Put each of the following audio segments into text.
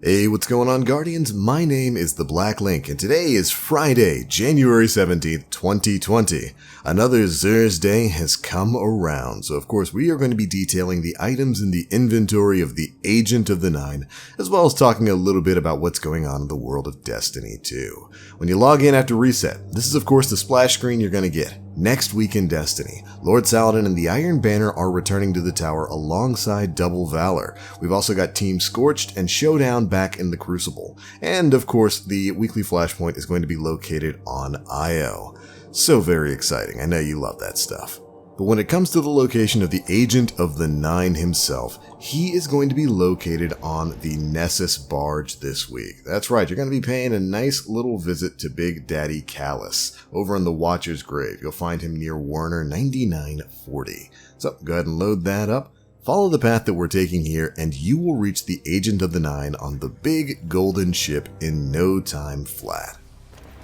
Hey, what's going on, Guardians? My name is The Black Link, and today is Friday, January 17th, 2020. Another Thursday has come around, so of course we are going to be detailing the items in the inventory of the Agent of the Nine, as well as talking a little bit about what's going on in the world of Destiny 2. When you log in after reset, this is of course the splash screen you're going to get. Next week in Destiny, Lord Saladin and the Iron Banner are returning to the tower alongside Double Valor. We've also got Team Scorched and Showdown back in the Crucible. And of course, the weekly flashpoint is going to be located on Io. So very exciting, I know you love that stuff. But when it comes to the location of the Agent of the Nine himself, he is going to be located on the Nessus Barge this week. That's right, you're going to be paying a nice little visit to Big Daddy Callus over in the Watcher's Grave. You'll find him near Warner 9940. So go ahead and load that up. Follow the path that we're taking here, and you will reach the Agent of the Nine on the big golden ship in no time flat.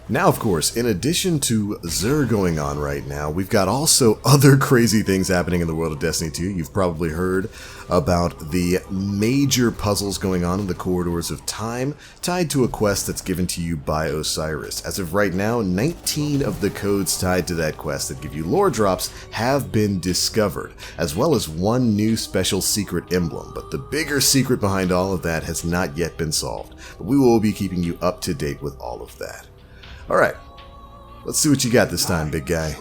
Now, of course, in addition to Xur going on right now, we've got also other crazy things happening in the world of Destiny 2. You've probably heard about the major puzzles going on in the corridors of time, tied to a quest that's given to you by Osiris. As of right now, 19 of the codes tied to that quest that give you lore drops have been discovered, as well as one new special secret emblem. But the bigger secret behind all of that has not yet been solved. But we will be keeping you up to date with all of that. Alright, let's see what you got this time, big guy.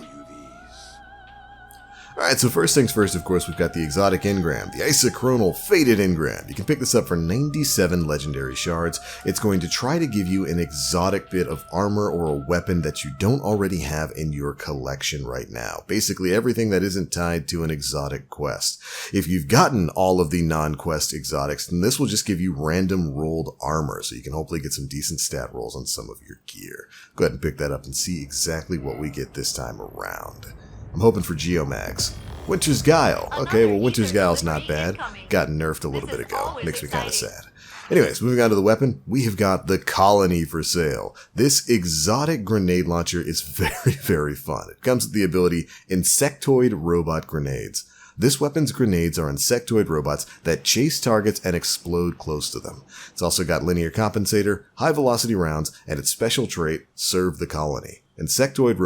Alright, so first things first, of course, we've got the exotic Engram, the isochronal Fated Engram. You can pick this up for 97 legendary shards. It's going to try to give you an exotic bit of armor or a weapon that you don't already have in your collection right now. Basically everything that isn't tied to an exotic quest. If you've gotten all of the non-quest exotics, then this will just give you random rolled armor, so you can hopefully get some decent stat rolls on some of your gear. Go ahead and pick that up and see exactly what we get this time around. I'm hoping for Geomags. Winter's Guile. Okay, well, Winter's Guile's not bad. Got nerfed a little bit ago. Makes me kind of sad. Anyways, moving on to the weapon, we have got the Colony for sale. This exotic grenade launcher is very, very fun. It comes with the ability Insectoid Robot Grenades. This weapon's grenades are insectoid robots that chase targets and explode close to them. It's also got linear compensator, high velocity rounds, and its special trait, Serve the Colony. Insectoid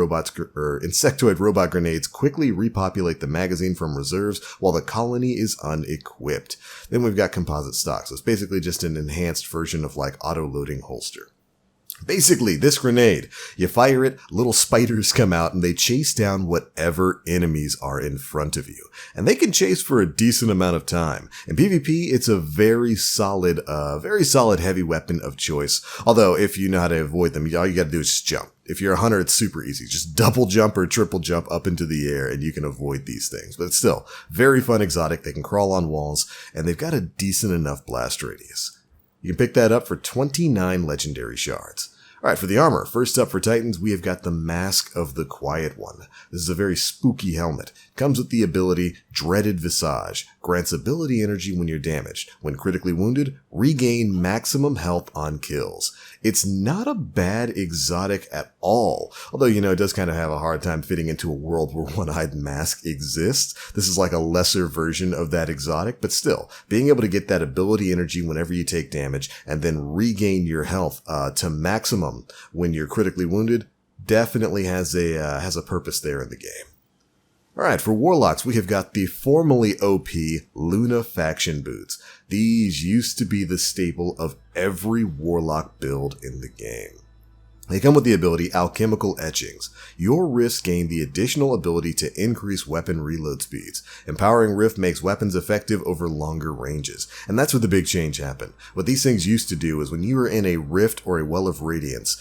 robot grenades quickly repopulate the magazine from reserves while the colony is unequipped. Then we've got composite stock, so it's basically just an enhanced version of like auto-loading holster. Basically, this grenade, you fire it, little spiders come out, and they chase down whatever enemies are in front of you. And they can chase for a decent amount of time. In PvP, it's a very solid heavy weapon of choice. Although, if you know how to avoid them, all you gotta do is just jump. If you're a hunter, it's super easy. Just double jump or triple jump up into the air, and you can avoid these things. But it's still very fun exotic. They can crawl on walls, and they've got a decent enough blast radius. You can pick that up for 29 legendary shards. Alright, for the armor, first up for Titans, we have got the Mask of the Quiet One. This is a very spooky helmet. It comes with the ability Dreaded Visage. Grants ability energy when you're damaged. When critically wounded, regain maximum health on kills. It's not a bad exotic at all. Although, it does kind of have a hard time fitting into a world where One-Eyed Mask exists. This is like a lesser version of that exotic, but still, being able to get that ability energy whenever you take damage and then regain your health to maximum when you're critically wounded definitely has a purpose there in the game. Alright, for Warlocks, we have got the formerly OP Lunafaction boots. These used to be the staple of every Warlock build in the game. They come with the ability Alchemical Etchings. Your rifts gain the additional ability to increase weapon reload speeds. Empowering Rift makes weapons effective over longer ranges. And that's where the big change happened. What these things used to do is when you were in a Rift or a Well of Radiance,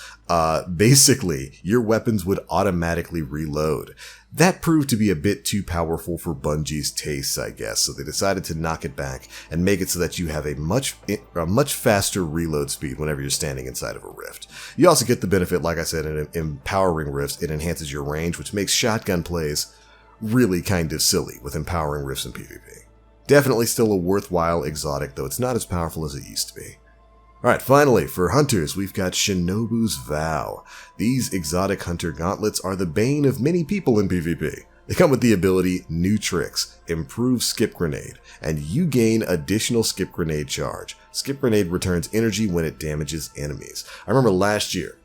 basically your weapons would automatically reload. That proved to be a bit too powerful for Bungie's tastes, I guess, so they decided to knock it back and make it so that you have a much faster reload speed whenever you're standing inside of a rift. You also get the benefit, like I said, in empowering rifts. It enhances your range, which makes shotgun plays really kind of silly with empowering rifts in PvP. Definitely still a worthwhile exotic, though it's not as powerful as it used to be. Alright, finally, for hunters, we've got Shinobu's Vow. These exotic hunter gauntlets are the bane of many people in PvP. They come with the ability New Tricks, Improve Skip Grenade, and you gain additional Skip Grenade charge. Skip Grenade returns energy when it damages enemies. I remember last year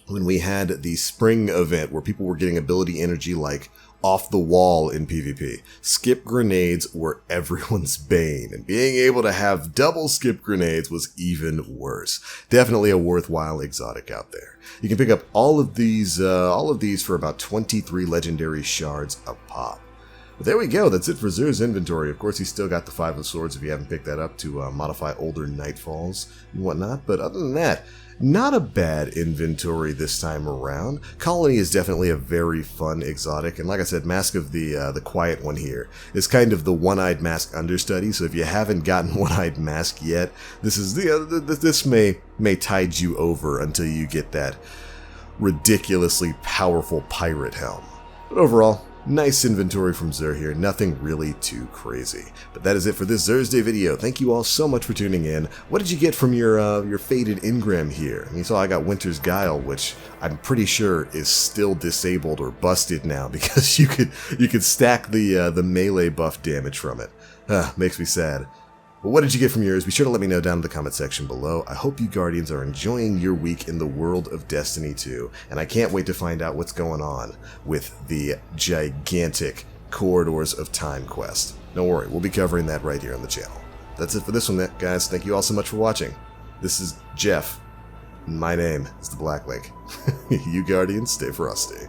when we had the spring event where people were getting ability energy like off the wall in PvP. Skip grenades were everyone's bane, and being able to have double skip grenades was even worse. Definitely a worthwhile exotic out there. You can pick up all of these for about 23 legendary shards a pop. But there we go, that's it for Xur's inventory. Of course, he's still got the 5 of Swords if you haven't picked that up to modify older Nightfalls and whatnot, but other than that, not a bad inventory this time around. Colony is definitely a very fun exotic, and like I said, Mask of the Quiet One here is kind of the One-Eyed Mask understudy, so if you haven't gotten One-Eyed Mask yet, this may tide you over until you get that ridiculously powerful pirate helm. But overall, nice inventory from Xur here, nothing really too crazy. But that is it for this Thursday video. Thank you all so much for tuning in. What did you get from your faded Engram here? You saw I got Winter's Guile, which I'm pretty sure is still disabled or busted now because you could stack the melee buff damage from it. Makes me sad. But what did you get from yours? Be sure to let me know down in the comment section below. I hope you Guardians are enjoying your week in the world of Destiny 2, and I can't wait to find out what's going on with the gigantic Corridors of Time quest. Don't worry, we'll be covering that right here on the channel. That's it for this one, guys. Thank you all so much for watching. This is Jeff. My name is the Black Link. You Guardians, stay frosty.